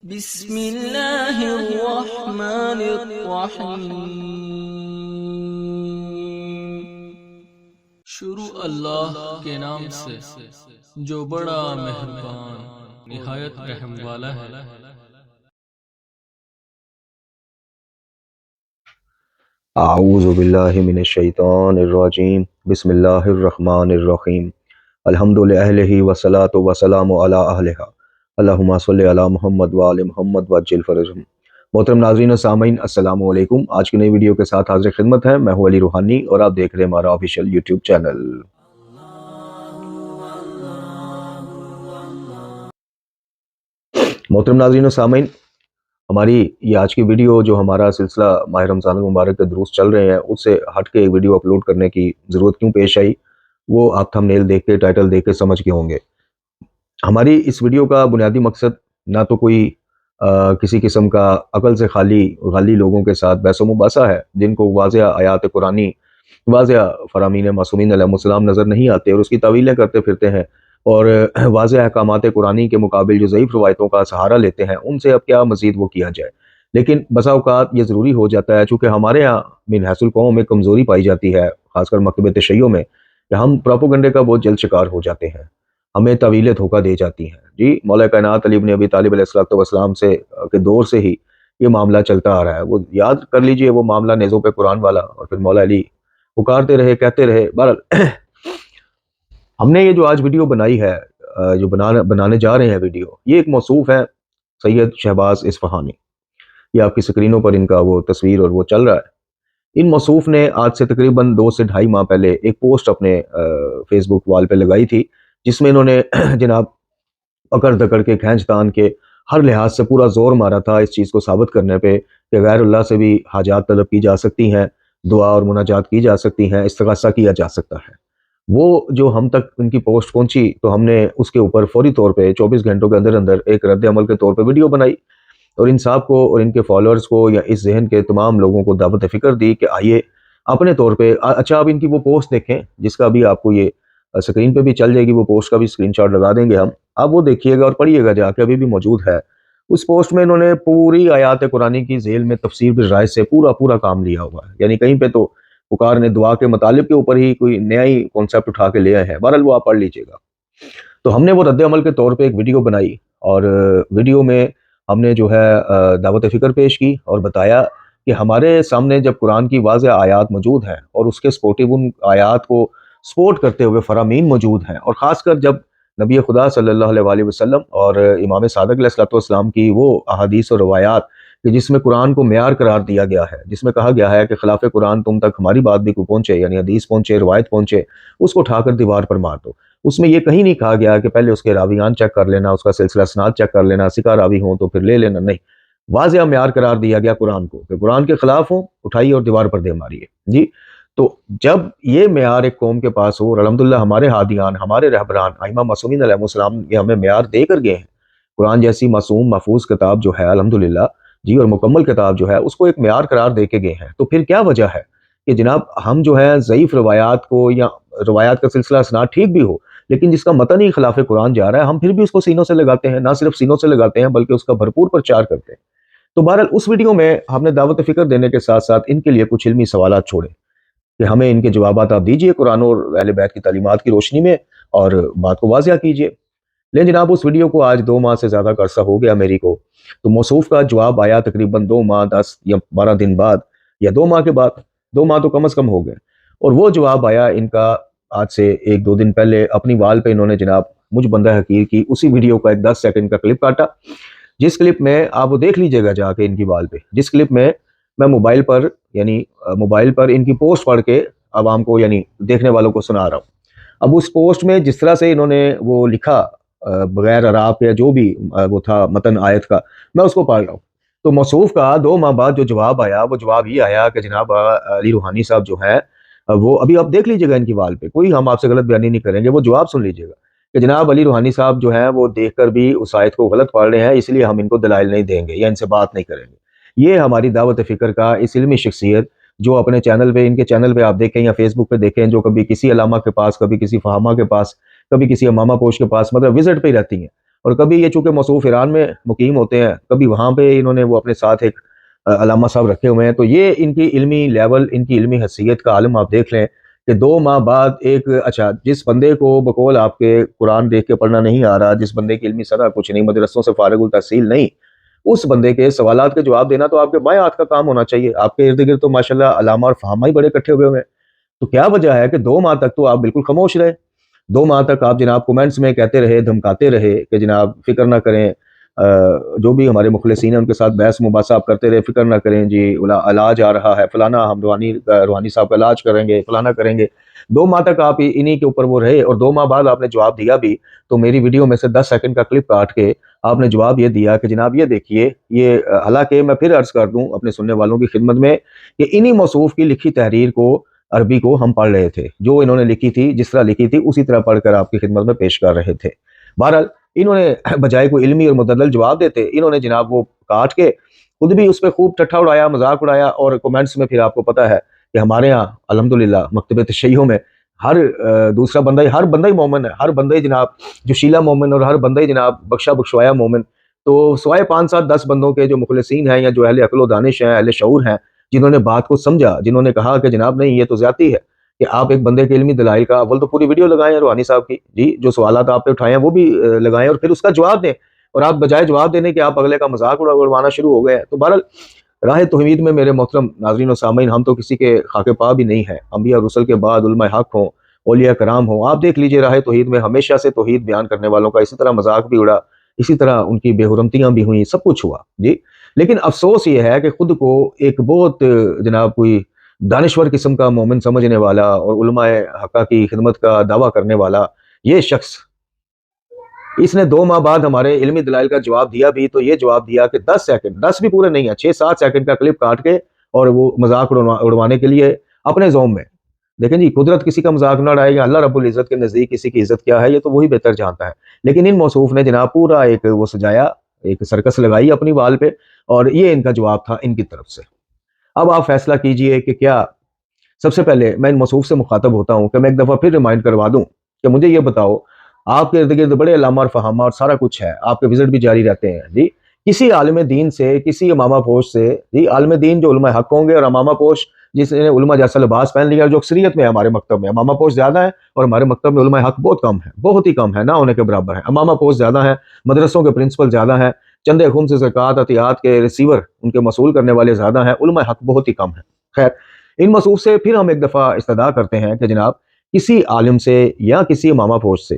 بسم اللہ الرحمن الرحیم۔ شروع اللہ کے نام سے جو بڑا مہربان نہایت رحم والا ہے۔ اعوذ باللہ من الشیطان الرجیم، بسم اللہ الرحمن الرحیم۔ الحمد للہ والصلاۃ والسلام علی اہلہا، اللہم صلی علی محمد وآل محمد وعجل فرجہم۔ محترم ناظرین و سامعین، السلام علیکم۔ آج کی نئی ویڈیو کے ساتھ حاضر خدمت ہے، میں ہوں علی روحانی اور آپ دیکھ رہے ہیں ہمارا آفیشیل یوٹیوب چینل۔ محترم ناظرین و سامعین، ہماری یہ آج کی ویڈیو جو ہمارا سلسلہ ماہ رمضان المبارک کے دروس چل رہے ہیں اس سے ہٹ کے ایک ویڈیو اپلوڈ کرنے کی ضرورت کیوں پیش آئی، وہ آپ تھمبنیل دیکھ کے، ٹائٹل دیکھ کے سمجھ کے ہوں گے۔ ہماری اس ویڈیو کا بنیادی مقصد نہ تو کوئی کسی قسم کا عقل سے غالی لوگوں کے ساتھ بحث و مباحثہ ہے جن کو واضح آیات قرآنی، واضح فرامین معصومین علیہ السلام نظر نہیں آتے اور اس کی تعویلیں کرتے پھرتے ہیں، اور واضح احکامات قرآنی کے مقابل جو ضعیف روایتوں کا سہارا لیتے ہیں ان سے اب کیا مزید وہ کیا جائے۔ لیکن بسا اوقات یہ ضروری ہو جاتا ہے، چونکہ ہمارے ہاں من حیث القوم میں کمزوری پائی جاتی ہے، خاص کر مکتب تشیع میں، کہ ہم پروپیگنڈے کا بہت جلد شکار ہو جاتے ہیں، ہمیں تعویلیں دھوکہ دے جاتی ہیں۔ جی، مولا کائنات علی بن ابی طالب علیہ السلام سے کے دور سے ہی یہ معاملہ چلتا آ رہا ہے۔ وہ یاد کر لیجئے وہ معاملہ نیزوں پہ قرآن والا، اور پھر مولا علی پکارتے رہے، کہتے رہے۔ بہرحال ہم نے یہ جو آج ویڈیو بنائی ہے، جو بنانے جا رہے ہیں ویڈیو، یہ ایک موصوف ہے سید شہباز اصفہانی۔ یہ آپ کی سکرینوں پر ان کا وہ تصویر اور وہ چل رہا ہے۔ ان موصوف نے آج سے تقریباً 2 سے 2.5 ماہ پہلے ایک پوسٹ اپنے فیس بک وال پہ لگائی تھی، جس میں انہوں نے جناب پکڑ دکڑ کے، کھینچ تان کے، ہر لحاظ سے پورا زور مارا تھا اس چیز کو ثابت کرنے پہ کہ غیر اللہ سے بھی حاجات طلب کی جا سکتی ہیں، دعا اور مناجات کی جا سکتی ہیں، استغاثہ کیا جا سکتا ہے۔ وہ جو ہم تک ان کی پوسٹ پہنچی تو ہم نے اس کے اوپر فوری طور پہ 24 گھنٹوں کے اندر اندر ایک رد عمل کے طور پہ ویڈیو بنائی، اور ان صاحب کو اور ان کے فالوورز کو یا اس ذہن کے تمام لوگوں کو دعوت فکر دی کہ آئیے اپنے طور پہ، اچھا آپ ان کی وہ پوسٹ دیکھیں جس کا بھی آپ کو یہ سکرین پہ بھی چل جائے گی، وہ پوسٹ کا بھی اسکرین شاٹ لگا دیں گے ہم، آپ وہ دیکھیے گا اور پڑھیے گا جا کے، ابھی بھی موجود ہے۔ اس پوسٹ میں انہوں نے پوری آیات قرآنی کی ذیل میں تفسیر بالرائے سے پورا کام لیا ہوا ہے، یعنی کہیں پہ تو پکار نے دعا کے مطالب کے اوپر ہی کوئی نیا ہی کانسیپٹ اٹھا کے لے آئے ہیں۔ بہرحال وہ آپ پڑھ لیجئے گا۔ تو ہم نے وہ رد عمل کے طور پہ ایک ویڈیو بنائی، اور ویڈیو میں ہم نے جو ہے دعوت فکر پیش کی اور بتایا کہ ہمارے سامنے جب قرآن کی واضح آیات موجود ہیں اور اس کے سپورٹیو ان آیات کو سپورٹ کرتے ہوئے فرامین موجود ہیں، اور خاص کر جب نبی خدا صلی اللہ علیہ وآلہ وسلم اور امام صادق علیہ السلام کی وہ احادیث اور روایات کہ جس میں قرآن کو معیار قرار دیا گیا ہے، جس میں کہا گیا ہے کہ خلاف قرآن تم تک ہماری بات بھی کو پہنچے، یعنی حدیث پہنچے، روایت پہنچے، اس کو اٹھا کر دیوار پر مار دو۔ اس میں یہ کہیں نہیں کہا گیا کہ پہلے اس کے راویان چیک کر لینا، اس کا سلسلہ اسناد چیک کر لینا، ثقہ راوی ہوں تو پھر لے لینا، نہیں، واضح معیار قرار دیا گیا قرآن کو کہ قرآن کے خلاف ہوں، اٹھائیے اور دیوار پر دے ماریے۔ جی، تو جب یہ معیار ایک قوم کے پاس ہو، اور الحمدللہ ہمارے ہادیان، ہمارے رہبران ائمہ معصومین علیہ السلام یہ ہمیں معیار دے کر گئے ہیں، قرآن جیسی معصوم محفوظ کتاب جو ہے الحمدللہ جی، اور مکمل کتاب جو ہے اس کو ایک معیار قرار دے کے گئے ہیں، تو پھر کیا وجہ ہے کہ جناب ہم جو ہے ضعیف روایات کو، یا روایات کا سلسلہ اسناد ٹھیک بھی ہو لیکن جس کا متن ہی خلاف قرآن جا رہا ہے، ہم پھر بھی اس کو سینوں سے لگاتے ہیں، نہ صرف سینوں سے لگاتے ہیں بلکہ اس کا بھرپور پرچار کرتے ہیں۔ تو بہرحال اس ویڈیو میں ہم نے دعوت فکر دینے کے ساتھ ساتھ ان کے لیے کچھ علمی سوالات چھوڑے کہ ہمیں ان کے جوابات آپ دیجئے قرآن اور اہل بیت کی تعلیمات کی روشنی میں، اور بات کو واضح کیجئے۔ لیکن جناب اس ویڈیو کو آج 2 ماہ سے زیادہ کا عرصہ ہو گیا میری کو، تو موصوف کا جواب آیا تقریباً 2 ماہ 10 یا 12 دن بعد، یا 2 ماہ کے بعد، 2 ماہ تو کم از کم ہو گئے، اور وہ جواب آیا ان کا آج سے 1-2 دن پہلے اپنی وال پہ انہوں نے جناب مجھ بندہ حقیر کی اسی ویڈیو کا ایک 10 سیکنڈ کا کلپ کاٹا، جس کلپ میں آپ وہ دیکھ لیجئے گا جا کے ان کی وال پہ، جس کلپ میں میں موبائل پر ان کی پوسٹ پڑھ کے عوام کو، یعنی دیکھنے والوں کو سنا رہا ہوں۔ اب اس پوسٹ میں جس طرح سے انہوں نے وہ لکھا بغیر اعراب یا جو بھی وہ تھا متن آیت کا، میں اس کو پڑھ رہا ہوں، تو موصوف کا 2 ماہ بعد جو جواب آیا، وہ جواب یہ آیا کہ جناب علی روحانی صاحب جو ہے وہ ابھی آپ دیکھ لیجئے گا ان کی وال پہ، کوئی ہم آپ سے غلط بیانی نہیں کریں گے، وہ جواب سن لیجئے گا کہ جناب علی روحانی صاحب جو ہیں وہ دیکھ کر بھی اس آیت کو غلط پڑھ رہے ہیں، اس لیے ہم ان کو دلائل نہیں دیں گے یا ان سے بات نہیں کریں گے۔ یہ ہماری دعوت فکر کا اس علمی شخصیت جو اپنے چینل پہ، ان کے چینل پہ آپ دیکھیں یا فیس بک پہ دیکھیں، جو کبھی کسی علامہ کے پاس، کبھی کسی فہامہ کے پاس، کبھی کسی امامہ پوش کے پاس، مطلب وزٹ پہ ہی رہتی ہیں، اور کبھی یہ چونکہ موصوف ایران میں مقیم ہوتے ہیں، کبھی وہاں پہ انہوں نے وہ اپنے ساتھ ایک علامہ صاحب رکھے ہوئے ہیں. تو یہ ان کی علمی لیول، ان کی علمی حیثیت کا عالم آپ دیکھ لیں کہ 2 ماہ بعد ایک اچھا جس بندے کو بقول آپ کے قرآن دیکھ کے پڑھنا نہیں آ رہا، جس بندے کی علمی سطح کچھ نہیں، مدرسوں سے فارغ التحصیل نہیں، اس بندے کے سوالات کے جواب دینا تو آپ کے بائیں ہاتھ کا کام ہونا چاہیے. آپ کے ارد گرد تو ماشاءاللہ علامہ اور فہامہ ہی بڑے اکٹھے ہوئے ہوئے ہیں. تو کیا وجہ ہے کہ 2 ماہ تک تو آپ بالکل خاموش رہے؟ 2 ماہ تک آپ جناب کومنٹس میں کہتے رہے، دھمکاتے رہے کہ جناب فکر نہ کریں، جو بھی ہمارے مخلصین ہیں ان کے ساتھ بحث مباحثہ آپ کرتے رہے، فکر نہ کریں جی، علاج آ رہا ہے فلانا، ہم روحانی صاحب کا علاج کریں گے، فلانا کریں گے. 2 ماہ تک آپ انہی کے اوپر وہ رہے، اور 2 ماہ بعد آپ نے جواب دیا بھی. تو میری ویڈیو میں سے 10 سیکنڈ کا کلپ کاٹ کے آپ نے جواب یہ دیا کہ جناب یہ دیکھیے، یہ حالانکہ میں پھر عرض کر دوں اپنے سننے والوں کی خدمت میں کہ انہی موصوف کی لکھی تحریر کو، عربی کو ہم پڑھ رہے تھے، جو انہوں نے لکھی تھی جس طرح لکھی تھی اسی طرح پڑھ کر آپ کی خدمت میں پیش کر رہے تھے. بہرحال انہوں نے بجائے کوئی علمی اور مدلل جواب دیتے، انہوں نے جناب وہ کاٹ کے خود بھی اس پہ خوب ٹٹھا اڑایا، مذاق اڑایا، اور کومنٹس میں پھر آپ کو پتہ ہے کہ ہمارے ہاں الحمدللہ مکتبہ تشیعوں میں ہر دوسرا بندہ ہی، ہر بندہ ہی مومن ہے، ہر بندہ ہی جناب جو شیلا مومن، اور ہر بندہ ہی جناب بخشا بخشوایا مومن. تو سوائے 5 7 10 بندوں کے جو مخلصین ہیں یا جو اہل عقل و دانش ہیں، اہل شعور ہیں، جنہوں نے بات کو سمجھا، جنہوں نے کہا کہ جناب نہیں یہ تو زیادتی ہے کہ آپ ایک بندے کے علمی دلائل کا اول تو پوری ویڈیو لگائیں روحانی صاحب کی، جی جو سوالات آپ پہ اٹھائے ہیں وہ بھی لگائیں، اور پھر اس کا جواب دیں. اور آپ بجائے جواب دینے کے آپ اگلے کا مذاق اڑوانا شروع ہو گئے ہیں. تو بہرحال راہ توحید میں میرے محترم ناظرین و سامعین، ہم تو کسی کے خاک پا بھی نہیں ہیں. انبیاء رسل کے بعد علماء حق ہوں، اولیاء کرام ہوں، آپ دیکھ لیجئے راہ توحید میں ہمیشہ سے توحید بیان کرنے والوں کا اسی طرح مذاق بھی اڑا، اسی طرح ان کی بے حرمتیاں بھی ہوئیں، سب کچھ ہوا جی. لیکن افسوس یہ ہے کہ خود کو ایک بہت جناب کوئی دانشور قسم کا مومن سمجھنے والا اور علماء حقہ کی خدمت کا دعویٰ کرنے والا یہ شخص، اس نے 2 ماہ بعد ہمارے علمی دلائل کا جواب دیا بھی. تو یہ جواب دیا کہ 10 سیکنڈ، 10 بھی پورے نہیں ہیں، 6 7 سیکنڈ کا کلپ کاٹ کے، اور وہ مذاق اڑوانے کے لیے اپنے زوم میں. دیکھیں جی، قدرت کسی کا مذاق نہ اڑائے، یا اللہ رب العزت کے نزدیک کسی کی عزت کیا ہے یہ تو وہی بہتر جانتا ہے. لیکن ان موصوف نے جناب پورا ایک وہ سجایا، ایک سرکس لگائی اپنی وال پہ، اور یہ ان کا جواب تھا ان کی طرف سے. اب آپ فیصلہ کیجئے کہ کیا، سب سے پہلے میں ان موصوف سے مخاطب ہوتا ہوں کہ میں ایک دفعہ پھر ریمائنڈ کروا دوں کہ مجھے یہ بتاؤ، آپ کے ارد گرد بڑے علامہ اور فہامہ اور سارا کچھ ہے، آپ کے وزٹ بھی جاری رہتے ہیں جی، کسی عالم دین سے، کسی امامہ پوش سے جی، عالم دین جو علماء حق ہوں گے، اور امامہ پوش جس نے علماء جیسا لباس پہن لیا، جو اکثریت میں ہے ہمارے مکتب میں، امامہ پوش زیادہ ہیں اور ہمارے مکتب میں علماء حق بہت کم ہے، بہت ہی کم ہے، نہ ہونے کے برابر ہے. امامہ پوش زیادہ ہیں، مدرسوں کے پرنسپل زیادہ ہیں، چندے خم سے زکوٰۃ عطیات کے ریسیور ان کے وصول کرنے والے زیادہ ہیں، علماء حق بہت ہی کم ہیں. خیر، ان مصروف سے پھر ہم ایک دفعہ استدعا کرتے ہیں کہ جناب کسی عالم سے یا کسی امامہ پوش سے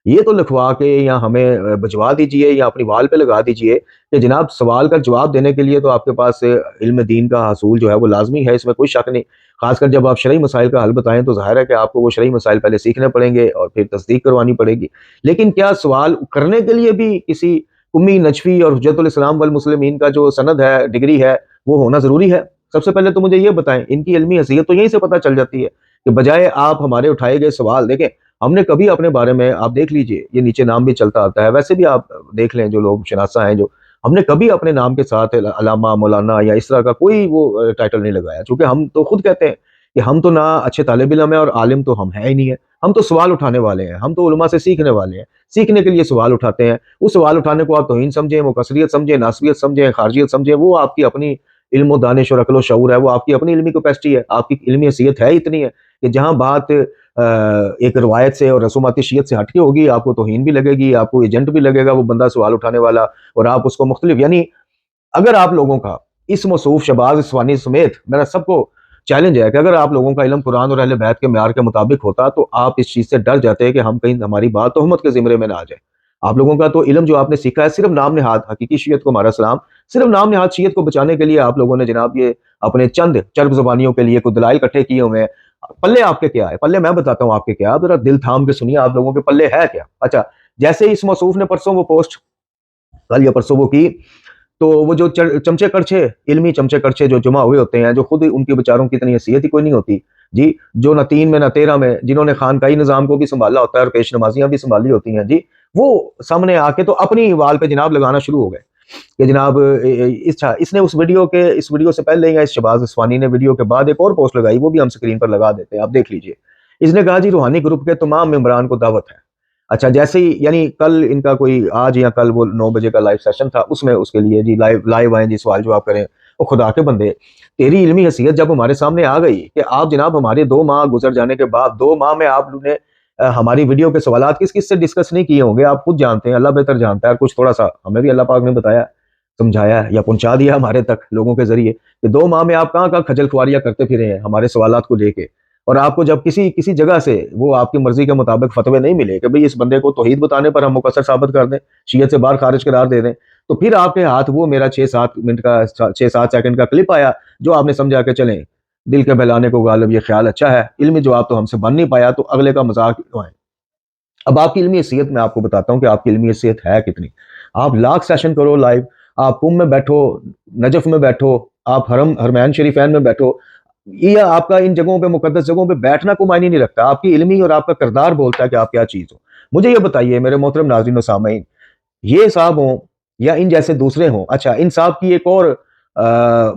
یہ تو لکھوا کے یا ہمیں بھجوا دیجئے یا اپنی وال پہ لگا دیجئے کہ جناب سوال کا جواب دینے کے لیے تو آپ کے پاس علم دین کا حصول جو ہے وہ لازمی ہے، اس میں کوئی شک نہیں. خاص کر جب آپ شرعی مسائل کا حل بتائیں تو ظاہر ہے کہ آپ کو وہ شرعی مسائل پہلے سیکھنے پڑیں گے اور پھر تصدیق کروانی پڑے گی. لیکن کیا سوال کرنے کے لیے بھی کسی امی نجفی اور حجت الاسلام والمسلمین کا جو سند ہے، ڈگری ہے، وہ ہونا ضروری ہے؟ سب سے پہلے تو مجھے یہ بتائیں، ان کی علمی حیثیت تو یہیں سے پتہ چل جاتی ہے کہ بجائے آپ ہمارے اٹھائے گئے سوال، دیکھیں ہم نے کبھی اپنے بارے میں، آپ دیکھ لیجئے یہ نیچے نام بھی چلتا آتا ہے، ویسے بھی آپ دیکھ لیں جو لوگ شناسہ ہیں، جو ہم نے کبھی اپنے نام کے ساتھ علامہ، مولانا یا اس طرح کا کوئی وہ ٹائٹل نہیں لگایا، چونکہ ہم تو خود کہتے ہیں کہ ہم تو نہ اچھے طالب علم ہیں اور عالم تو ہم ہیں ہی نہیں ہے، ہم تو سوال اٹھانے والے ہیں، ہم تو علماء سے سیکھنے والے ہیں، سیکھنے کے لیے سوال اٹھاتے ہیں. اس سوال اٹھانے کو آپ توہین سمجھیں، مکثریت سمجھیں، ناسبیت سمجھیں، خارجیت سمجھیں، وہ آپ کی اپنی علم و دانش اور عقل و شعور ہے، وہ آپ کی اپنی علمی کیپیسٹی ہے، آپ کی علمی حیثیت ہے اتنی ہے کہ جہاں بات ایک روایت سے اور رسوماتی شیعت سے ہٹ کے ہوگی، آپ کو توہین بھی لگے گی، آپ کو ایجنٹ بھی لگے گا وہ بندہ سوال اٹھانے والا، اور آپ اس کو مختلف، یعنی اگر آپ لوگوں کا اس موصوف شہباز اسوانی سمیت میرا سب کو چیلنج ہے کہ اگر آپ لوگوں کا علم قرآن اور اہل بیت کے معیار کے مطابق ہوتا تو آپ اس چیز سے ڈر جاتے کہ ہم کہیں ہماری بات تہمت کے زمرے میں نہ آ جائے. آپ لوگوں کا تو علم جو آپ نے سیکھا ہے صرف نام نہاد، حقیقی شیعت کو ہمارا سلام، صرف نام نہاد شیعت کو بچانے کے لیے آپ لوگوں نے جناب یہ اپنے چند چرب زبانیوں کے لیے کوئی دلائل اکٹھے کیے ہوئے ہیں. پلے آپ کے کیا ہے؟ پلے میں بتاتا ہوں آپ کے کیا، ذرا دل تھام کے سنیے آپ لوگوں کے پلے ہے کیا. اچھا، جیسے اس موصوف نے پرسوں وہ پوسٹ کل یا پرسوں وہ کی، تو وہ جو چمچے کڑچے، علمی چمچے کڑچے جو جمع ہوئے ہوتے ہیں، جو خود ان کے بیچاروں کی اتنی حیثیت ہی کوئی نہیں ہوتی جی، جو نہ 3 میں نہ 13 میں، جنہوں نے خانقاہی نظام کو بھی سنبھالا ہوتا ہے اور پیش نمازیاں بھی سنبھالی ہوتی ہیں جی، وہ سامنے آ کے تو اپنی وال پہ جناب لگانا شروع ہو گئے کہ جناب اس نے اس ویڈیو سے پہلے یا اس شہباز اسوانی نے ویڈیو کے بعد ایک اور پوسٹ لگائی، وہ بھی ہم سکرین پر لگا دیتے ہیں، آپ دیکھ لیجئے. اس نے کہا جی روحانی گروپ کے تمام ممبران کو دعوت ہے اچھا جیسے ہی یعنی کل ان کا کوئی آج یا کل وہ 9 بجے کا لائیو سیشن تھا، اس میں اس کے لیے جی لائیو آئیں جی سوال جواب کریں. وہ خدا کے بندے، تیری علمی حیثیت جب ہمارے سامنے آ گئی کہ آپ جناب ہمارے 2 ماہ گزر جانے کے بعد 2 ماہ میں آپ نے ہماری ویڈیو کے سوالات کس کس سے ڈسکس نہیں کیے ہوں گے، آپ خود جانتے ہیں، اللہ بہتر جانتا ہے. کچھ تھوڑا سا ہمیں بھی اللہ پاک نے بتایا، سمجھایا یا پہنچا دیا ہمارے تک لوگوں کے ذریعے کہ 2 ماہ میں آپ کہاں کہاں کھجل خواریاں کرتے پھرے ہیں ہمارے سوالات کو لے کے. اور آپ کو جب کسی جگہ سے وہ آپ کی مرضی کے مطابق فتوے نہیں ملے کہ بھئی اس بندے کو توحید بتانے پر ہم مقصر ثابت کر دیں، شیعت سے باہر خارج قرار دے دیں، تو پھر آپ کے ہاتھ وہ میرا 6-7 منٹ کا 6-7 سیکنڈ کا کلپ آیا جو آپ نے سمجھا کہ چلیں دل کے بہلانے کو غالب یہ خیال اچھا ہے، علمی جواب تو ہم سے بن نہیں پایا تو اگلے کا مذاق اڑائیں. اب آپ کی علمی حیثیت میں آپ کو بتاتا ہوں کہ آپ کی علمی حیثیت ہے کتنی. آپ لاکھ سیشن کرو لائیو، آپ قم میں بیٹھو، نجف میں بیٹھو، آپ حرمین شریفین میں بیٹھو، یہ آپ کا ان جگہوں پہ مقدس جگہوں پہ بیٹھنا کوئی معنی نہیں رکھتا. آپ کی علمی اور آپ کا کردار بولتا ہے کہ آپ کیا چیز ہو. مجھے یہ بتائیے میرے محترم ناظرین و سامعین، یہ صاحب ہوں یا ان جیسے دوسرے ہوں، اچھا ان صاحب کی ایک اور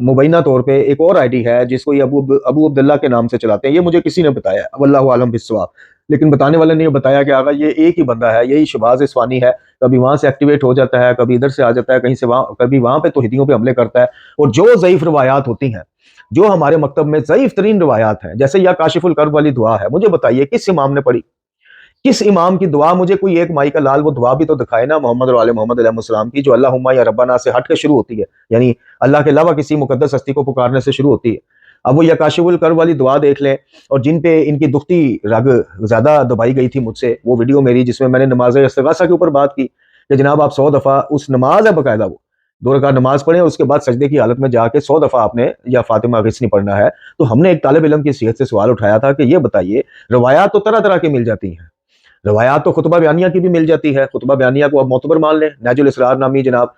مبینہ طور پہ ایک اور آئی ڈی ہے جس کو یہ ابو عبداللہ کے نام سے چلاتے ہیں، یہ مجھے کسی نے بتایا، واللہ عالم بالصواب، لیکن بتانے والے نے یہ بتایا کہ آقا یہ ایک ہی بندہ ہے، یہی شباز اصفہانی ہے، کبھی وہاں سے ایکٹیویٹ ہو جاتا ہے، کبھی ادھر سے آ جاتا ہے، کہیں سے وہاں، کبھی وہاں پہ توحیدیوں پہ حملے کرتا ہے. اور جو ضعیف روایات ہوتی ہیں، جو ہمارے مکتب میں ضعیف ترین روایات ہیں، جیسے یا کاشف الکرب والی دعا ہے، مجھے بتائیے کس امام نے پڑھی، کس امام کی دعا؟ مجھے کوئی ایک مائی کا لال وہ دعا بھی تو دکھائے نا محمد اور آل محمد علیہ السلام کی، جو اللہم یا ربنا سے ہٹ کے شروع ہوتی ہے، یعنی اللہ کے علاوہ کسی مقدس ہستی کو پکارنے سے شروع ہوتی ہے. اب وہ یا کاشف الکرب والی دعا دیکھ لیں، اور جن پہ ان کی دکھتی رگ زیادہ دبائی گئی تھی مجھ سے، وہ ویڈیو میری جس میں میں نے نماز استغاثہ کے اوپر بات کی کہ جناب آپ 100 دفعہ، اس نماز ہے باقاعدہ، وہ 2 رکعت نماز پڑھیں، اس کے بعد سجدے کی حالت میں جا کے 100 دفعہ آپ نے یا فاطمہ غسنی پڑھنا ہے. تو ہم نے ایک طالب علم کی حیثیت سے سوال اٹھایا تھا کہ یہ بتائیے، روایات تو طرح طرح کی مل جاتی ہیں، روایات تو خطبہ بیانیہ کی بھی مل جاتی ہے، خطبہ بیانیہ کو آپ معتبر مان لیں، نہج الاسرار نامی جناب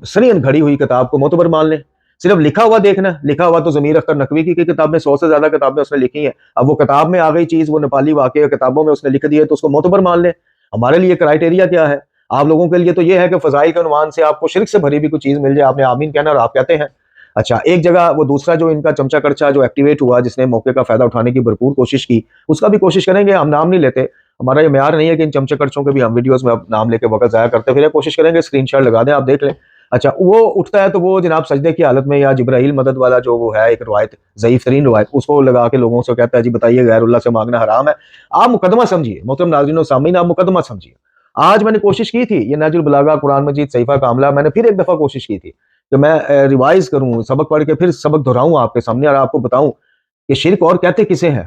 سرین گھڑی ہوئی کتاب کو معتبر مان لیں. صرف لکھا ہوا دیکھنا، لکھا ہوا تو ضمیر اختر نقوی کی کتاب میں 100 سے زیادہ کتابیں اس نے لکھی ہیں، اب وہ کتاب میں آ گئی چیز، وہ نیپالی واقعہ کتابوں میں اس نے لکھ دی ہے تو اس کو معتبر مان لیں. ہمارے لیے کرائٹیریا کیا ہے؟ آپ لوگوں کے لیے تو یہ ہے کہ فضائی کے عنوان سے آپ کو شرک سے بھری بھی کوئی چیز مل جائے، آپ نے آمین کہنا اور آپ کہتے ہیں. اچھا ایک جگہ وہ دوسرا جو ان کا چمچہ کرچا جو ایکٹیویٹ ہوا، جس نے موقع کا فائدہ اٹھانے کی بھرپور کوشش کی، اس کا بھی کوشش کریں گے، ہم نام نہیں لیتے، ہمارا یہ معیار نہیں ہے کہ ان چمچے کرچوں کے بھی ہم ویڈیوز میں اب نام لے کے وقت ضائع کرتے پھر کوشش کریں گے، اسکرین شاٹ لگا دیں آپ دیکھ لیں. اچھا وہ اٹھتا ہے تو وہ جناب سجدے کی حالت میں، یا جبرائیل مدد والا جو وہ ہے ایک روایت، ضعیف ترین روایت، اس کو لگا کے لوگوں سے کہتا ہے جی بتائیے غیر اللہ سے مانگنا حرام ہے. آپ مقدمہ سمجھیے محترم ناظرین و سامعین، آپ مقدمہ سمجھیے. آج میں نے کوشش کی تھی یہ نہج البلاغہ قرآن مجید صحیفہ کاملہ، میں نے پھر ایک دفعہ کوشش کی تھی کہ میں ریوائز کروں، سبق پڑھ کے پھر سبق دہراؤں آپ کے سامنے اور آپ کو بتاؤں کہ شرک اور کہتے کسے ہیں.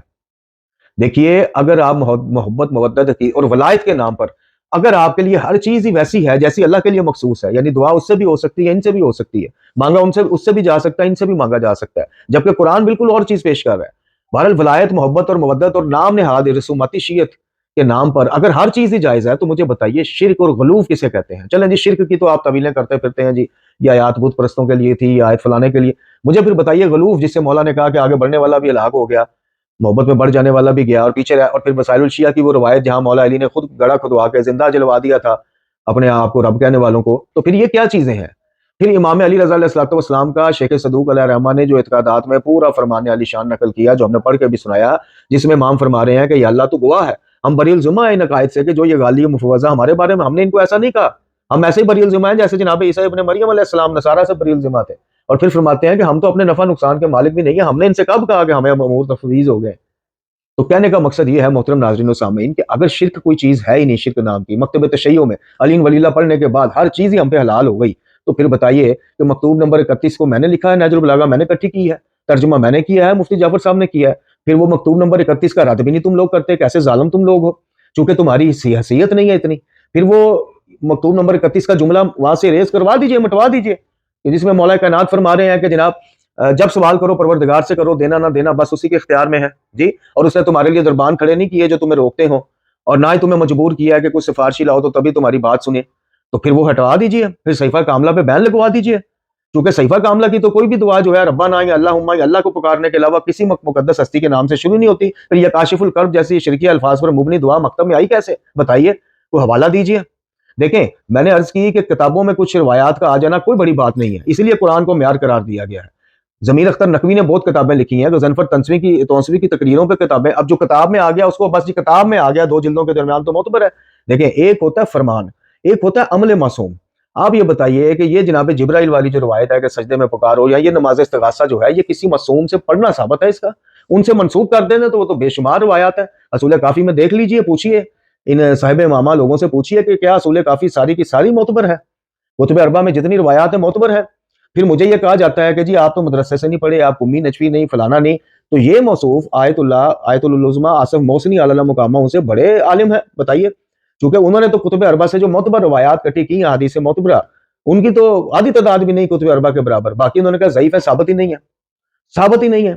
دیکھیے اگر آپ محبت مودت کی اور ولایت کے نام پر اگر آپ کے لیے ہر چیز ہی ویسی ہے جیسی اللہ کے لیے مخصوص ہے، یعنی دعا اس سے بھی ہو سکتی ہے، ان سے بھی ہو سکتی ہے، مانگا ان سے اس سے بھی جا سکتا ہے، ان سے بھی مانگا جا سکتا ہے، جبکہ قرآن بالکل اور چیز پیش کر رہا ہے. بہرحال ولایت، محبت اور مودت اور نام نہاد رسوماتی شیعت کے نام پر اگر ہر چیز ہی جائز ہے تو مجھے بتائیے شرک اور غلوف کسے کہتے ہیں؟ چلیں جی شرک کی تو آپ طویلیں کرتے پھرتے ہیں جی، یہ آیات بت پرستوں کے لیے تھی، یہ آیت فلانے کے لیے. مجھے پھر بتائیے غلوف، جس سے مولا نے کہا کہ آگے بڑھنے والا بھی ہلاک ہو گیا، محبت میں بڑھ جانے والا بھی گیا اور پیچھے رہا. اور پھر مسائل الشیعہ کی وہ روایت جہاں مولا علی نے خود گڑا کھدوا کے زندہ جلوا دیا تھا اپنے آپ کو رب کہنے والوں کو. تو پھر یہ کیا چیزیں ہیں؟ پھر امام علی رضا علیہ السلام کا شیخ صدوق علیہ الرحمہ نے جو اعتقادات میں پورا فرمان علی شان نقل کیا، جو ہم نے پڑھ کے بھی سنایا، جس میں امام فرما رہے ہیں کہ یا اللہ تو گواہ ہے، ہم بری الذمہ ہیں ان عقائد سے کہ جو یہ غالی مفوضہ ہمارے بارے میں، ہم نے ان کو ایسا نہیں کہا، ہم ایسے ہی بری الذمہ ہیں جیسے جناب عیسیٰ ابن مریم علیہ السلام نصارہ سے بری الذمہ تھے. اور پھر فرماتے ہیں کہ ہم تو اپنے نفع نقصان کے مالک بھی نہیں ہیں، ہم نے ان سے کب کہا کہ ہمیں امور تفویض ہو گئے. تو کہنے کا مقصد یہ ہے محترم ناظرین و سامعین کہ اگر شرک کوئی چیز ہے ہی نہیں، شرک نام کی مکتب تشیع میں علی ولی اللہ پڑھنے کے بعد ہر چیز ہی ہم پہ حلال ہو گئی، تو پھر بتائیے کہ مکتوب نمبر 31 کو میں نے لکھا ہے، نہج البلاغہ میں نے اکٹھی کی ہے، ترجمہ میں نے کیا ہے، مفتی جعفر صاحب نے کیا ہے. پھر وہ مکتوب نمبر 31 کا رد بھی نہیں تم لوگ کرتے، کیسے ظالم تم لوگ ہو، چونکہ تمہاری حیثیت نہیں ہے اتنی. پھر وہ مکتوب نمبر 31 کا جملہ وہاں سے ریز کروا دیجئے، مٹوا دیجئے، جس میں مولا کائنات فرما رہے ہیں کہ جناب جب سوال کرو پروردگار سے کرو، دینا نہ دینا بس اسی کے اختیار میں ہے جی. اور اس نے تمہارے لیے دربان کھڑے نہیں کیے جو تمہیں روکتے ہوں، اور نہ ہی تمہیں مجبور کیا ہے کہ کوئی سفارشی لاؤ تو تبھی تمہاری بات سنے. تو پھر وہ ہٹوا دیجئے، پھر صحیفہ کاملہ پہ بین لگوا دیجئے، کیونکہ صحیفہ کاملہ کی تو کوئی بھی دعا جو ہے ربنا یا اللہم یا اللہ کو پکارنے کے علاوہ کسی مقدس ہستی کے نام سے شروع نہیں ہوتی. پھر یہ کاشف الکرب جیسی شرکیہ الفاظ پر مبنی دعا مکتب میں آئی کیسے؟ بتائیے، کوئی حوالہ دیجئے. دیکھیں میں نے عرض کی کہ کتابوں میں کچھ روایات کا آ جانا کوئی بڑی بات نہیں ہے، اسی لیے قرآن کو معیار قرار دیا گیا ہے. ضمیر اختر نقوی نے بہت کتابیں لکھی ہیں، غضنفر توسوی کی تقریروں پہ کتابیں، اب جو کتاب میں آ گیا اس کو بس جی کتاب میں آ گیا 2 جلدوں کے درمیان تو معتبر ہے. دیکھیں ایک ہوتا ہے فرمان، ایک ہوتا ہے عمل معصوم. آپ یہ بتائیے کہ یہ جناب جبرائیل والی جو روایت ہے کہ سجدے میں پکارو، یا یہ نماز استغاثہ جو ہے، یہ کسی معصوم سے پڑھنا ثابت ہے؟ اس کا ان سے منسوخ کر دینا تو وہ تو بے شمار روایات ہیں. اصول کافی میں دیکھ لیجئے، پوچھیے ان صاحب امامہ لوگوں سے پوچھیے کہ کیا اصول کافی ساری کی ساری معتبر ہے، کتب اربعہ میں جتنی روایات ہیں معتبر ہے. پھر مجھے یہ کہا جاتا ہے کہ جی آپ تو مدرسے سے نہیں پڑھے، آپ امی نجوی نہیں، فلانا نہیں. تو یہ موصوف آیت العظمیٰ آصف موسنی علیہ مقامہ ان سے بڑے عالم ہے، بتائیے. چونکہ انہوں نے تو کتب اربعہ سے جو معتبر روایات کٹی کی ہیں حدیث معتبرہ، ان کی تو آدھی تعداد بھی نہیں کتب اربعہ کے برابر. باقی انہوں نے کہا ضعیف ہے، ثابت ہی نہیں ہے، ثابت ہی نہیں ہے.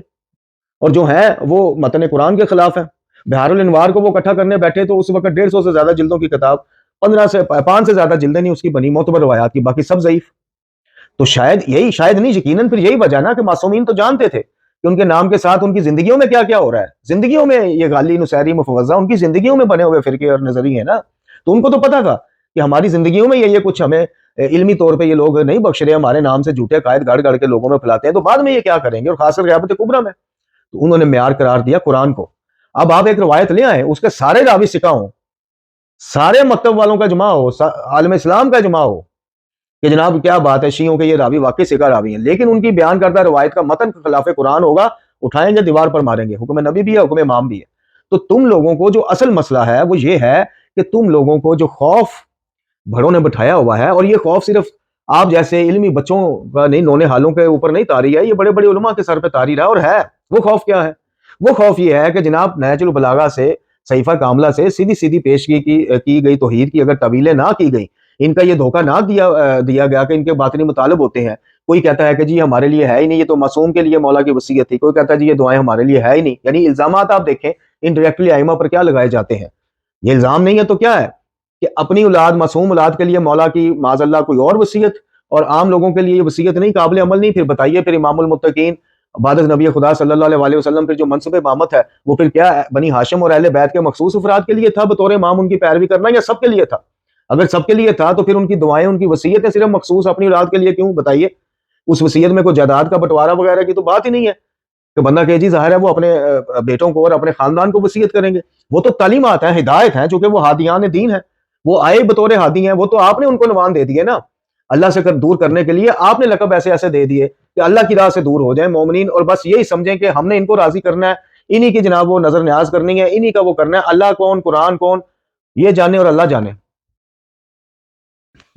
اور جو ہے وہ متن قرآن کے خلاف ہے. بہار الانوار کو وہ اکٹھا کرنے بیٹھے تو اس وقت 150 سے زیادہ جلدوں کی کتاب، 5 سے زیادہ جلدیں نہیں اس کی بنی معتبر روایات کی، باقی سب ضعیف. تو شاید نہیں یقیناً پھر یہی وجہ نا کہ معصومین تو جانتے تھے کہ ان کے نام کے ساتھ ان کی زندگیوں میں کیا کیا ہو رہا ہے. زندگیوں میں یہ غالی، نصیری، مفوضہ ان کی زندگیوں میں بنے ہوئے فرقے اور نظریے ہیں نا. تو ان کو تو پتا تھا کہ ہماری زندگیوں میں یہ کچھ ہمیں علمی طور پہ یہ لوگ نہیں بخش رہے، ہمارے نام سے جھوٹے قائد گڑ گڑ کے لوگوں میں پھیلاتے ہیں، تو بعد میں یہ کیا کریں گے، اور خاص کر غیبت کبریٰ میں. تو انہوں نے معیار قرار دیا قرآن کو. اب آپ ایک روایت لے آئیں، اس کے سارے راوی ثقہ ہوں، سارے مکتب والوں کا جمع ہو، عالم اسلام کا جمع ہو کہ جناب کیا بات ہے، شیعوں کے یہ راوی واقعی ثقہ راوی ہیں، لیکن ان کی بیان کردہ روایت کا متن خلاف قرآن ہوگا، اٹھائیں گے دیوار پر ماریں گے. حکم نبی بھی ہے، حکم امام بھی ہے. تو تم لوگوں کو جو اصل مسئلہ ہے وہ یہ ہے کہ تم لوگوں کو جو خوف بھڑوں نے بٹھایا ہوا ہے، اور یہ خوف صرف آپ جیسے علمی بچوں کا نہیں، نونے حالوں کے اوپر نہیں طاری ہے، یہ بڑے بڑے علماء کے سر پہ طاری رہا. اور ہے وہ خوف کیا ہے؟ وہ خوف یہ ہے کہ جناب نہج البلاغہ سے، صحیفہ کاملہ سے سیدھی سیدھی پیشگی کی گئی توحید کی اگر طویلیں نہ کی گئی، ان کا یہ دھوکہ نہ دیا گیا کہ ان کے باطنی مطالب ہوتے ہیں. کوئی کہتا ہے کہ جی ہمارے لیے ہے ہی نہیں، یہ تو معصوم کے لیے مولا کی وصیت تھی. کوئی کہتا ہے جی یہ دعائیں ہمارے لیے ہے ہی نہیں. یعنی الزامات آپ دیکھیں انڈائریکٹلی ائمہ پر کیا لگائے جاتے ہیں. یہ الزام نہیں ہے تو کیا ہے کہ اپنی اولاد، معصوم اولاد کے لیے مولا کی معاذ اللہ کوئی اور وصیت، اور عام لوگوں کے لیے یہ وصیت نہیں، قابل عمل نہیں. پھر بتائیے پھر امام المتقین بعد از نبی خدا صلی اللہ علیہ وسلم پھر جو منصب امامت ہے وہ پھر کیا ہے؟ بنی ہاشم اور اہل بیت کے مخصوص افراد کے لیے تھا بطور امام ان کی پیروی کرنا، یا سب کے لیے تھا؟ اگر سب کے لیے تھا تو پھر ان کی دعائیں، ان کی وصیتیں صرف مخصوص اپنی اولاد کے لیے کیوں؟ بتائیے. اس وصیت میں کوئی جائیداد کا بٹوارا وغیرہ کی تو بات ہی نہیں ہے کہ بندہ کہ جی ظاہر ہے وہ اپنے بیٹوں کو اور اپنے خاندان کو وصیت کریں گے. وہ تو تعلیمات ہیں، ہدایت ہیں، چونکہ وہ ہادیان دین ہیں، وہ آئے بطور ہادی ہیں. وہ تو آپ نے ان کو نوان دے دیے نا اللہ سے دور کرنے کے لیے. آپ نے لقب ایسے ایسے دے دیے کہ اللہ کی راہ سے دور ہو جائیں مومنین، اور بس یہی سمجھیں کہ ہم نے ان کو راضی کرنا ہے، انہی کی جناب وہ نظر نیاز کرنی ہے، انہی کا وہ کرنا ہے. اللہ کون، قرآن کون، یہ جانے اور اللہ جانے.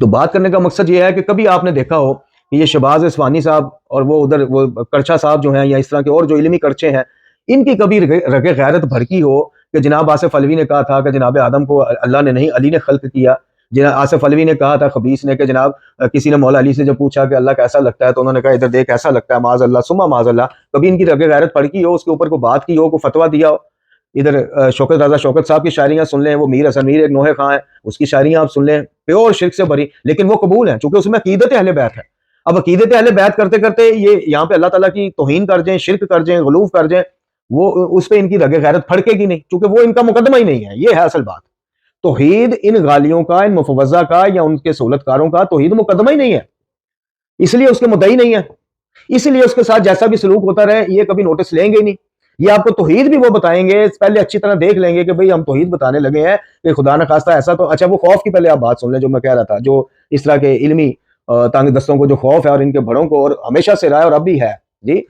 تو بات کرنے کا مقصد یہ ہے کہ کبھی آپ نے دیکھا ہو کہ یہ شہباز اصفہانی صاحب اور وہ ادھر وہ کرچا صاحب جو ہیں، یا اس طرح کے اور جو علمی کرچے ہیں، ان کی کبھی رگ غیرت بھڑکی ہو کہ جناب آصف علوی نے کہا تھا کہ جناب آدم کو اللہ نے نہیں علی نے خلق کیا. جناب آصف علوی نے کہا تھا خبیث نے کہ جناب کسی نے مولا علی سے جب پوچھا کہ اللہ کیسا لگتا ہے تو انہوں نے کہا ادھر دیکھ کیسا لگتا ہے، معاذ اللہ ثم معاذ اللہ. کبھی ان کی رگ غیرت بھڑکی ہو، اس کے اوپر کوئی بات کی ہو، کوئی فتویٰ دیا ہو؟ ادھر شوکت رضا شوکت صاحب کی شاعریاں سن لیں، وہ میر حسن میر ایک نوحے خاں ہے، اس کی شاعریاں آپ سن لیں، پیور شرک سے بھری، لیکن وہ قبول ہیں چونکہ اس میں عقیدت اہل بیت ہے. اب عقیدت اہل بیت کرتے کرتے یہ یہاں پہ اللہ تعالیٰ کی توہین کر جائیں، شرک کر جائیں، غلوف کر جائیں، وہ اس پہ ان کی رگ غیرت پھڑکے گی نہیں، چونکہ وہ ان کا مقدمہ ہی نہیں ہے. یہ ہے اصل بات. توحید ان غالیوں کا، ان مفوضہ کا یا ان کے سہولت کاروں کا توحید مقدمہ ہی نہیں ہے، اس لیے اس کے مدعی نہیں ہے، اس لیے اس کے ساتھ جیسا بھی سلوک ہوتا رہے یہ کبھی نوٹس لیں گے ہی نہیں. یہ آپ کو توحید بھی وہ بتائیں گے، پہلے اچھی طرح دیکھ لیں گے کہ بھئی ہم توحید بتانے لگے ہیں کہ خدا نہ خواستہ ایسا تو اچھا. وہ خوف کی پہلے آپ بات سن لیں جو میں کہہ رہا تھا، جو اس طرح کے علمی تانگ دستوں کو جو خوف ہے اور ان کے بڑوں کو، اور ہمیشہ سے رہا ہے اور اب بھی ہے جی،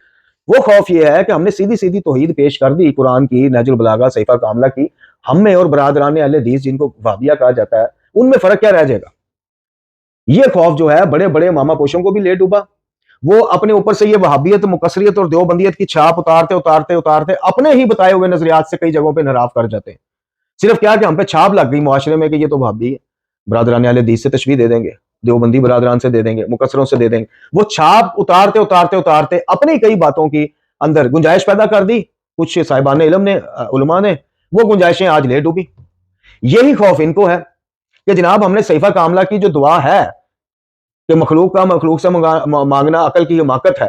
وہ خوف یہ ہے کہ ہم نے سیدھی سیدھی توحید پیش کر دی قرآن کی، نہج البلاغہ، صحیفہ کاملہ کی. ہم میں اور برادران اہل حدیث جن کو وہابیہ کہا جاتا ہے ان میں فرق کیا رہ جائے گا؟ یہ خوف جو ہے بڑے بڑے ماما پوشوں کو بھی لے ڈوبا. وہ اپنے اوپر سے یہ وہابیت، مکثریت اور دیوبندیت کی چھاپ اتارتے اتارتے اتارتے اپنے ہی بتائے ہوئے نظریات سے کئی جگہوں پہ انحراف کر جاتے ہیں. صرف کیا کہ ہم پہ چھاپ لگ گئی معاشرے میں کہ یہ تو وہابی ہے، برادران اہل حدیث سے تشبیہ دے دیں گے، دیوبندی برادران سے دے دیں گے، مکثروں سے دے دیں گے. وہ چھاپ اتارتے اتارتے اتارتے اپنی کئی باتوں کی اندر گنجائش پیدا کر دی کچھ صاحبان علم نے، علماء نے. وہ گنجائشیں آج لے ڈوبی. یہی خوف ان کو ہے کہ جناب ہم نے صحیفہ کاملہ کی جو دعا ہے کہ مخلوق کا مخلوق سے مانگنا عقل کی حماقت ہے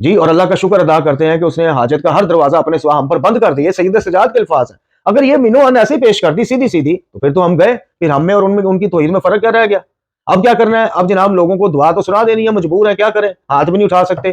جی، اور اللہ کا شکر ادا کرتے ہیں کہ اس نے حاجت کا ہر دروازہ اپنے سوا ہم پر بند کر دیا. سید سجاد کے الفاظ ہیں. اگر یہ منو ان ایسے پیش کر دی سیدھی سیدھی تو پھر تو ہم گئے، پھر ہم میں اور ان کی توحید میں فرق کیا رہ گیا؟ اب کیا کرنا ہے؟ اب جناب لوگوں کو دعا تو سنا دینی ہے، مجبور ہے، کیا کریں، ہاتھ بھی نہیں اٹھا سکتے.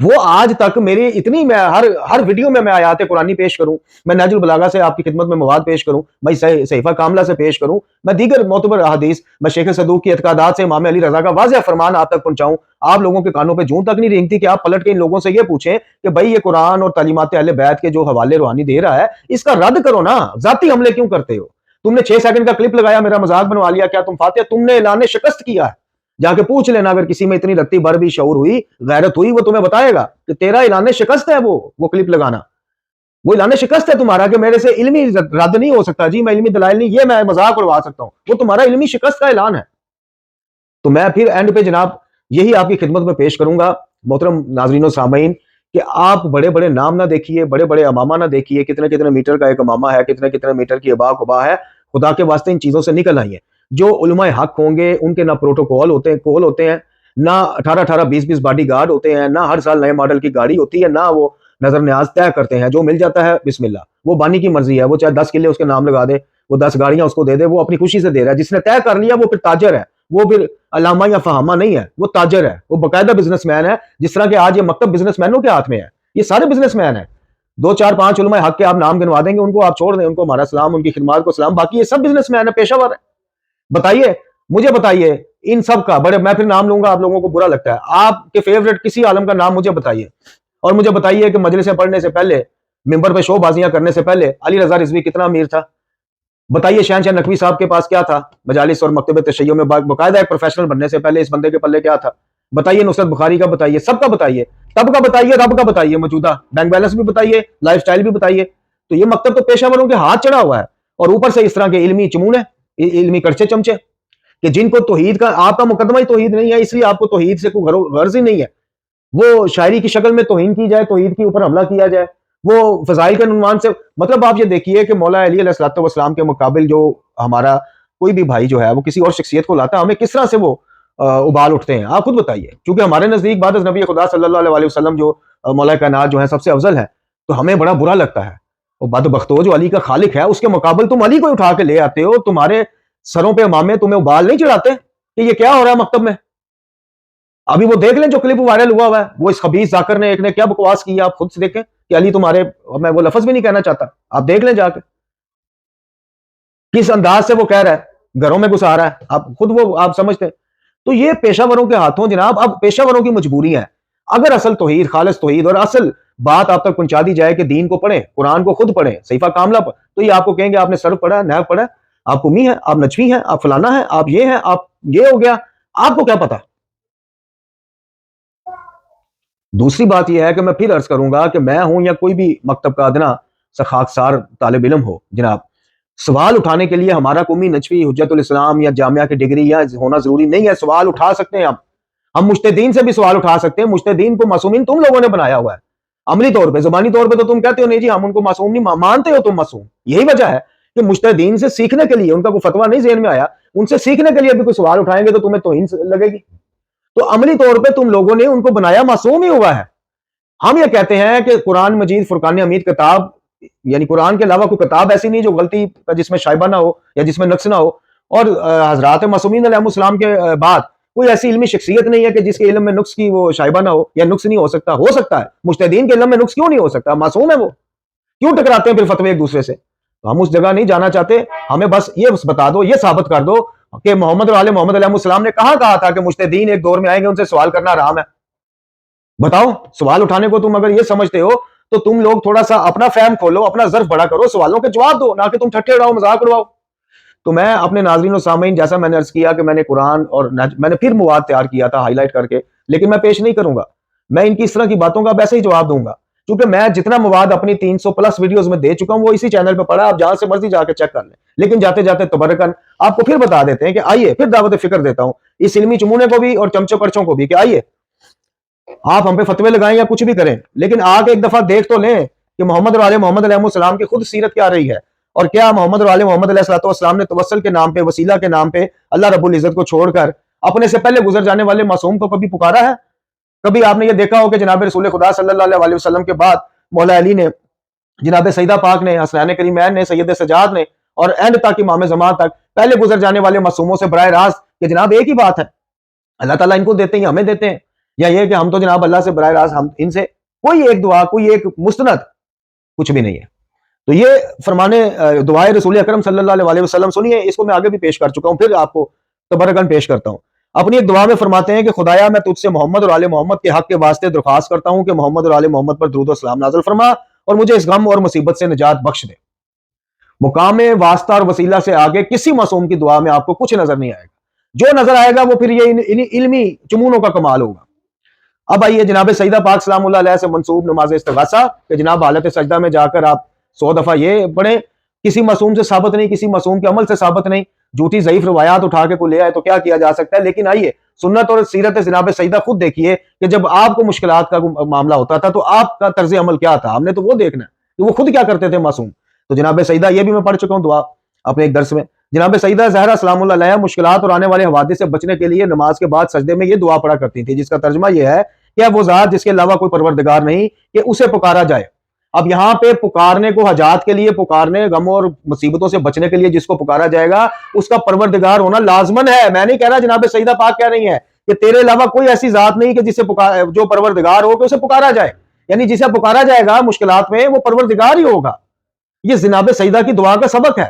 وہ آج تک میری اتنی، میں ہر ویڈیو میں آیات قرآنی پیش کروں، میں نہج البلاغہ سے آپ کی خدمت میں مواد پیش کروں، میں صحیفہ کاملہ سے پیش کروں، میں دیگر معتبر احادیث، میں شیخ صدوق کی اعتقادات سے امام علی رضا کا واضح فرمان آپ تک پہنچاؤں، آپ لوگوں کے کانوں پہ جوں تک نہیں رینگتی کہ آپ پلٹ کے ان لوگوں سے یہ پوچھیں کہ بھائی یہ قرآن اور تعلیمات اہل بیت کے جو حوالے روحانی دے رہا ہے اس کا رد کرو نا، ذاتی حملے کیوں کرتے ہو؟ تم نے 6 سیکنڈ کا کلپ لگایا، میرا مذاق بنوا لیا، کیا تم فاتح؟ تم نے اعلان شکست کیا ہے، جا کے پوچھ لینا اگر کسی میں اتنی رتی بھر بھی شعور ہوئی، غیرت ہوئی، وہ تمہیں بتائے گا کہ تیرا اعلان شکست ہے وہ کلپ لگانا، وہ اعلان شکست ہے تمہارا کہ میرے سے علمی رد نہیں ہو سکتا جی، میں علمی دلائل نہیں، یہ میں مذاق اڑوا سکتا ہوں، وہ تمہارا علمی شکست کا اعلان ہے۔ تو میں پھر اینڈ پہ جناب یہی آپ کی خدمت میں پیش کروں گا محترم ناظرین و سامعین کہ آپ بڑے بڑے نام نہ دیکھیے، بڑے بڑے امامہ نہ دیکھیے، کتنے کتنے میٹر کا ایک امامہ ہے، کتنے کتنے میٹر کی ابا قبا ہے، خدا کے واسطے ان چیزوں سے نکل آئیے۔ جو علماء حق ہوں گے ان کے نہ پروٹوکول ہوتے ہیں، نہ 18 20 باڈی گارڈ ہوتے ہیں، نہ ہر سال نئے ماڈل کی گاڑی ہوتی ہے، نہ وہ نظر نیاز طے کرتے ہیں، جو مل جاتا ہے بسم اللہ، وہ بانی کی مرضی ہے، وہ چاہے 10 کلے اس کے نام لگا دے، وہ 10 گاڑیاں اس کو دے دے، وہ اپنی خوشی سے دے رہا ہے، جس نے طے کر لیا وہ پھر تاجر ہے، وہ پھر علامہ یا فہامہ نہیں ہے، وہ تاجر ہے، وہ باقاعدہ بزنس مین ہے، جس طرح کہ آج یہ مکتب بزنس مینوں کے ہاتھ میں ہے، یہ سارے بزنس مین ہیں۔ 2 4 5 علماء حق کے آپ نام گنوا دیں گے، ان کو آپ چھوڑ دیں، ان کو ہمارا سلام، ان کی خدمات کو سلام، باقی یہ سب بزنس مین ہے، پیشہ ور ہے۔ بتائیے مجھے، بتائیے ان سب کا، بڑے میں پھر نام لوں گا آپ لوگوں کو برا لگتا ہے، آپ کے فیورٹ کسی عالم کا نام مجھے بتائیے، اور مجھے بتائیے کہ مجلسیں پڑھنے سے پہلے، ممبر پہ شو بازیاں کرنے سے پہلے علی رضا رضوی کتنا امیر تھا؟ بتائیے شہنشاہ نقوی صاحب کے پاس کیا تھا؟ مجالس اور مکتب تشیع میں باقاعدہ ایک پروفیشنل بننے سے پہلے اس بندے کے پلے کیا تھا؟ بتائیے نصرت بخاری کا بتائیے، سب کا بتائیے، تب کا بتائیے، رب کا بتائیے، موجودہ بینک بیلنس بھی بتائیے، لائف سٹائل بھی بتائیے۔ تو یہ مکتب تو پیشہ وروں کے ہاتھ چڑھا ہوا ہے، اور اوپر سے اس طرح کے علمی چمونے، علمی کڑچے چمچے کہ جن کو توحید کا، آپ کا مقدمہ ہی توحید نہیں ہے، اس لیے آپ کو توحید سے کوئی غرض ہی نہیں ہے، وہ شاعری کی شکل میں توہین کی جائے، توحید کے اوپر حملہ کیا جائے، وہ فضائل کے عنوان سے، مطلب آپ یہ دیکھیے کہ مولا علی علیہ السلام کے مقابل جو ہمارا کوئی بھی بھائی جو ہے وہ کسی اور شخصیت کو لاتا ہے، ہمیں کس طرح سے وہ ابال اٹھتے ہیں، آپ خود بتائیے، کیونکہ ہمارے نزدیک بعد از نبی خدا صلی اللہ علیہ وسلم جو مولا کائنات جو ہے سب سے افضل ہے، تو ہمیں بڑا برا لگتا ہے، اور بدبختو جو علی کا خالق ہے اس کے مقابل تم علی کو اٹھا کے لے آتے ہو، تمہارے سروں پہ امامے تمہیں ابال نہیں چڑھاتے کہ یہ کیا ہو رہا ہے مکتب میں؟ ابھی وہ دیکھ لیں جو کلپ وائرل ہوا ہے، وہ اس خبیث ذاکر نے ایک نے کیا بکواس کی، آپ خود سے دیکھیں کہ علی تمہارے، میں وہ لفظ بھی نہیں کہنا چاہتا، آپ دیکھ لیں جا کے کس انداز سے وہ کہہ رہا ہے، گھروں میں گھسا رہا ہے، آپ خود وہ آپ سمجھتے ہیں۔ تو یہ پیشہ وروں کے ہاتھوں جناب، اب پیشہ وروں کی مجبوری ہے، اگر اصل توحید، خالص توحید اور اصل بات آپ تک پہنچا دی جائے کہ دین کو پڑھیں، قرآن کو خود پڑھیں، صحیفہ کاملہ پر، تو یہ آپ کو کہیں گے آپ نے سرف پڑھا ہے، نیب پڑھا ہے، آپ قمی ہیں، آپ نجوی ہیں، آپ فلانا ہیں، آپ یہ ہیں، آپ یہ ہو گیا، آپ کو کیا پتا؟ دوسری بات یہ ہے کہ میں پھر عرض کروں گا کہ میں ہوں یا کوئی بھی مکتب کا ادنا سا خاکسار طالب علم ہو جناب، سوال اٹھانے کے لیے ہمارا قومی نجوی، حجت الاسلام یا جامعہ کی ڈگری یا ہونا ضروری نہیں ہے، سوال اٹھا سکتے ہیں ہم مجتہدین سے بھی سوال اٹھا سکتے ہیں، مجتہدین کو معصومین تم لوگوں نے بنایا ہوا ہے، عملی طور پہ، زبانی طور پہ تو تم کہتے ہو نہیں جی ہم ان کو معصوم نہیں مانتے ہو، تم معصوم، یہی وجہ ہے کہ مجتہدین سے سیکھنے کے لیے، ان کا کوئی فتویٰ نہیں ذہن میں آیا، ان سے سیکھنے کے لیے بھی کوئی سوال اٹھائیں گے تو تمہیں توہین لگے گی، تو عملی طور پہ تم لوگوں نے ان کو بنایا معصوم ہی ہوا ہے۔ ہم یہ کہتے ہیں کہ قرآن مجید، فرقان حمید کتاب، یعنی قرآن کے علاوہ کوئی کتاب ایسی نہیں جو غلطی جس میں شائبہ نہ ہو یا جس میں نقص نہ ہو، اور حضرات معصومین علیہ السلام کے بعد کوئی ایسی علمی شخصیت نہیں ہے کہ جس کے علم میں نقص کی وہ شائبہ نہ ہو یا نقص نہیں ہو سکتا، ہو سکتا ہے، مجتہدین کے علم میں نقص کیوں نہیں ہو سکتا؟ معصوم ہے وہ، کیوں ٹکراتے ہیں پھر فتوے ایک دوسرے سے؟ تو ہم اس جگہ نہیں جانا چاہتے، ہمیں بس یہ بتا دو، یہ ثابت کر دو کہ محمد اور آل محمد علیہ السلام نے کہا تھا کہ مجتہدین ایک دور میں آئیں گے ان سے سوال کرنا حرام ہے؟ بتاؤ، سوال اٹھانے کو تم اگر یہ سمجھتے ہو تو تم لوگ تھوڑا سا اپنا فہم کھولو، اپنا ظرف بڑا کرو، سوالوں کے جواب دو، نہ کہ تم ٹھٹے اڑاؤ، مذاق اڑاؤ۔ تو میں اپنے ناظرین و سامعین، جیسا میں نے عرض کیا کہ میں نے قرآن اور میں نے پھر مواد تیار کیا تھا ہائی لائٹ کر کے، لیکن میں پیش نہیں کروں گا، میں ان کی اس طرح کی باتوں کا ایسے ہی جواب دوں گا، کیونکہ میں جتنا مواد اپنی 300+ ویڈیوز میں دے چکا ہوں وہ اسی چینل پہ پڑا، آپ جہاں سے مرضی جا کے چیک کر لیں، لیکن جاتے جاتے تبرکن آپ کو پھر بتا دیتے ہیں کہ آئیے، پھر دعوت فکر دیتا ہوں اس علمی چمونے کو بھی اور چمچوں کرچوں کو بھی کہ آئیے آپ ہم پہ فتوے لگائیں یا کچھ بھی کریں، لیکن آ کے ایک دفعہ دیکھ تو لیں کہ محمد اور آل محمد علیہ السلام کی خود سیرت کیا رہی ہے، اور کیا محمد اور آل محمد علیہ السلام نے توسل کے نام پہ، وسیلہ کے نام پہ اللہ رب العزت کو چھوڑ کر اپنے سے پہلے گزر جانے والے معصوم کو کبھی پکارا ہے؟ کبھی آپ نے یہ دیکھا ہو کہ جناب رسول خدا صلی اللہ علیہ وسلم کے بعد مولا علی نے، جناب سیدہ پاک نے، حسنین کریمین نے، سید سجاد نے، اور اینڈ تک امام زمان تک پہلے گزر جانے والے معصوموں سے براہ راست کہ جناب ایک ہی بات ہے، اللہ تعالیٰ ان کو دیتے ہیں، ہمیں دیتے ہیں، یا یہ کہ ہم تو جناب اللہ سے براہ راست ہم ان سے کوئی ایک دعا کوئی ایک مستند کچھ بھی نہیں ہے. تو یہ فرمانے دعائے رسول اکرم صلی اللہ علیہ وسلم سنیے, اس کو میں آگے بھی پیش کر چکا ہوں, پھر آپ کو تبرکن پیش کرتا ہوں. اپنی ایک دعا میں فرماتے ہیں کہ خدایا میں تجھ سے محمد اور آل محمد کے حق کے واسطے درخواست کرتا ہوں کہ محمد اور آل محمد پر درود و سلام نازل فرما اور مجھے اس غم اور مصیبت سے نجات بخش دے. مقام واسطہ اور وسیلہ سے آگے کسی معصوم کی دعا میں آپ کو کچھ نظر نہیں آئے گا, جو نظر آئے گا وہ پھر یہ علمی چمونوں کا کمال ہوگا. اب آئیے جناب سیدہ پاک سلام اللہ علیہ سے منسوب نماز استغاثہ کہ جناب حالت سجدہ میں جا کر آپ 100 دفعہ یہ پڑھیں, کسی معصوم سے ثابت نہیں, کسی معصوم کے عمل سے ثابت نہیں, جھوٹی ضعیف روایات اٹھا کے کوئی لے آئے تو کیا کیا جا سکتا ہے. لیکن آئیے سنت اور سیرت جناب سیدہ خود دیکھیے کہ جب آپ کو مشکلات کا معاملہ ہوتا تھا تو آپ کا طرز عمل کیا تھا, ہم نے تو وہ دیکھنا ہے کہ وہ خود کیا کرتے تھے معصوم. تو جناب سیدہ یہ بھی میں پڑھ چکا ہوں دعا اپنے ایک درس میں. جناب سیدہ زہرا سلام اللہ علیہ مشکلات اور آنے والے حوادث سے بچنے کے لیے نماز کے بعد سجدے میں یہ دعا پڑھا کرتی تھی, جس کا ترجمہ یہ ہے کہ وہ ذات جس کے علاوہ کوئی پروردگار نہیں کہ اسے پکارا جائے. اب یہاں پہ پکارنے کو حاجات کے لیے پکارنے, غموں اور مصیبتوں سے بچنے کے لیے جس کو پکارا جائے گا اس کا پروردگار ہونا لازمن ہے. میں نہیں کہہ رہا جناب سیدہ پاک کہہ رہی ہیں کہ تیرے علاوہ کوئی ایسی ذات نہیں کہ جسے جو پروردگار ہو کہ اسے پکارا جائے, یعنی جسے پکارا جائے گا مشکلات میں وہ پروردگار ہی ہوگا. یہ جناب سیدہ کی دعا کا سبق ہے.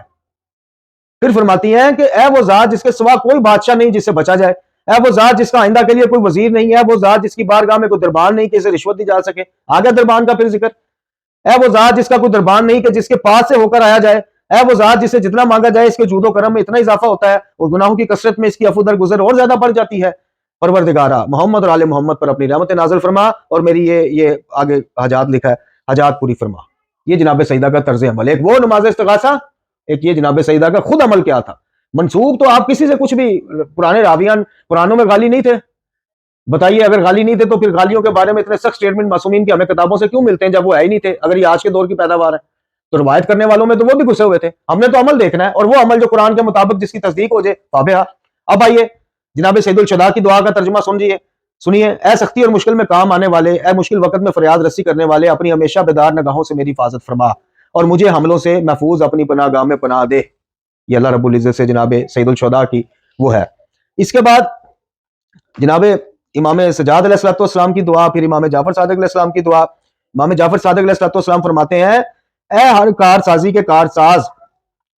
پھر فرماتی ہیں کہ اے وہ ذات جس کے سوا کوئی بادشاہ نہیں جس سے بچا جائے, اے وہ ذات جس کا آئندہ کے لیے کوئی وزیر نہیں ہے, وہ ذات جس کی بارگاہ میں کوئی دربان نہیں کہ اسے رشوت دی جا سکے. آگے دربان کا پھر ذکر, اے وہ ذات جس کا کوئی دربان نہیں کہ جس کے پاس سے ہو کر آیا جائے, اے وہ ذات جسے جتنا مانگا جائے اس کے جود و کرم میں اتنا اضافہ ہوتا ہے اور گناہوں کی کثرت میں اس کی عفو درگزر اور زیادہ بڑھ جاتی ہے. پروردگارہ محمد اور آل محمد پر اپنی رحمت نازل فرما اور میری یہ آگے حاجات لکھا ہے, حاجات پوری فرما. یہ جناب سیدہ کا طرز عمل, ایک وہ نماز استغاثہ, ایک یہ جناب سیدہ کا خود عمل کیا تھا. منسوب تو آپ کسی سے کچھ بھی, پرانے راویان قرآنوں میں غالی نہیں تھے, بتائیے اگر غالی نہیں تھے تو پھر غالیوں کے بارے میں اتنے سخت سٹیٹمنٹ معصومین کی ہمیں کتابوں سے کیوں ملتے ہیں جب وہ ہے ہی نہیں تھے. اگر یہ آج کے دور کی پیداوار ہے تو روایت کرنے والوں میں تو وہ بھی گھسے ہوئے تھے. ہم نے تو عمل دیکھنا ہے اور وہ عمل جو قرآن کے مطابق جس کی تصدیق ہو جائے فابہا. اب آئیے جناب سید الشہداء کی دعا کا ترجمہ سنیے. اے سختی اور مشکل میں کام آنے والے, اے مشکل وقت میں فریاد رسی کرنے والے, اپنی ہمیشہ بیدار نگاہوں سے میری حفاظت فرما اور مجھے حملوں سے محفوظ اپنی پناہ گاہ میں پناہ دے. یہ اللہ رب العزت سے جناب سید الشہداء کی وہ ہے. اس کے بعد جناب امام سجاد علیہ السلام کی دعا, پھر امام جعفر صادق علیہ السلام کی دعا. امام جعفر صادق علیہ السلام فرماتے ہیں اے ہر کار سازی کے کار ساز,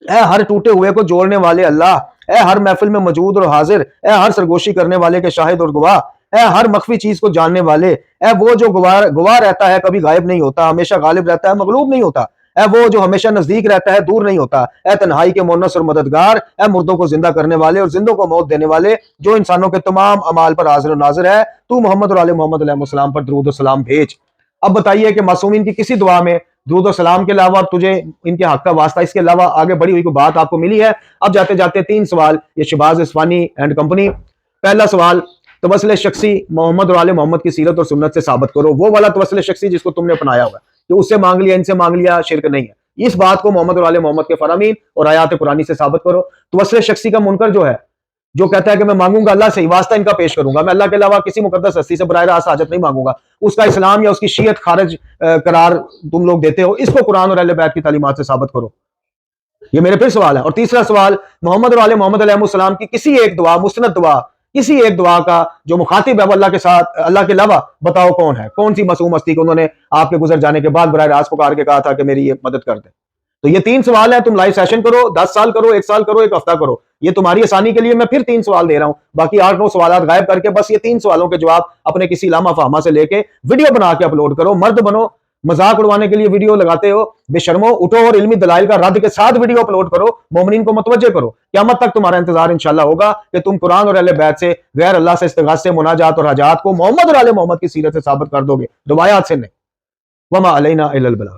اے ہر ٹوٹے ہوئے کو جوڑنے والے اللہ, اے ہر محفل میں موجود اور حاضر, اے ہر سرگوشی کرنے والے کے شاہد اور گواہ, اے ہر مخفی چیز کو جاننے والے, اے وہ جو گواہ رہتا ہے کبھی غائب نہیں ہوتا, ہمیشہ غالب رہتا ہے مغلوب نہیں ہوتا, اے وہ جو ہمیشہ نزدیک رہتا ہے دور نہیں ہوتا, اے تنہائی کے مونس اور مددگار, اے مردوں کو زندہ کرنے والے اور زندوں کو موت دینے والے, جو انسانوں کے تمام اعمال پر حاضر و ناظر ہے, تو محمد اور آل محمد علیہ السلام پر درود و سلام بھیج. اب بتائیے کہ معصومین کی کسی دعا میں درود و سلام کے علاوہ تجھے ان کے حق کا واسطہ اس کے علاوہ آگے بڑی ہوئی کوئی بات آپ کو ملی ہے؟ اب جاتے جاتے 3 سوال یہ شہباز اصفہانی اینڈ کمپنی. پہلا سوال, توسل شخصی محمد اور آل محمد کی سیرت اور سنت سے ثابت کرو. وہ والا توسل شخصی جس کو تم نے اپنایا ہوا ہے کہ اس سے مانگ لیا ان سے مانگ لیا, شرک نہیں ہے. اس بات کو محمد اور آل محمد کے فرامین اور آیات قرآنی سے ثابت کرو. توسل شخصی کا منکر جو ہے, جو کہتا ہے کہ میں مانگوں گا اللہ سے ہی, واسطہ ان کا پیش کروں گا, میں اللہ کے علاوہ کسی مقدس ہستی سے براہ راست حاجت نہیں مانگوں گا, اس کا اسلام یا اس کی شیعت خارج قرار تم لوگ دیتے ہو, اس کو قرآن اور اہل بیت کی تعلیمات سے ثابت کرو. یہ میرے پھر سوال ہے. اور تیسرا سوال, محمد اور آل محمد علیہ السلام کی کسی ایک دعا, مستند دعا, کسی ایک دعا کا جو مخاطب ہے وہ اللہ کے ساتھ, اللہ کے علاوہ بتاؤ کون ہے, کون سی معصوم ہستی کو انہوں نے آپ کے گزر جانے کے بعد براہ راست پکار کے کہا تھا کہ میری یہ مدد کر دے. تو یہ 3 سوال ہیں. تم لائیو سیشن کرو, 10 سال کرو, 1 سال کرو, 1 ہفتہ کرو, یہ تمہاری آسانی کے لیے میں پھر 3 سوال دے رہا ہوں. باقی 8-9 سوالات غائب کر کے بس یہ 3 سوالوں کے جواب اپنے کسی لامہ فہمہ سے لے کے ویڈیو بنا کے اپلوڈ کرو. مرد بنو, مذاق اڑوانے کے لیے ویڈیو لگاتے ہو, بے شرمو, اٹھو اور علمی دلائل کا رد کے ساتھ ویڈیو اپلوڈ کرو, مومنین کو متوجہ کرو. قیامت تک تمہارا انتظار انشاءاللہ ہوگا کہ تم قرآن اور اہل بیت سے, غیر اللہ سے استغاثے, مناجات اور حاجات کو محمد اور آل محمد کی سیرت سے ثابت کر دو گے, روایات سے نہیں. وما علینا الا البلاغ.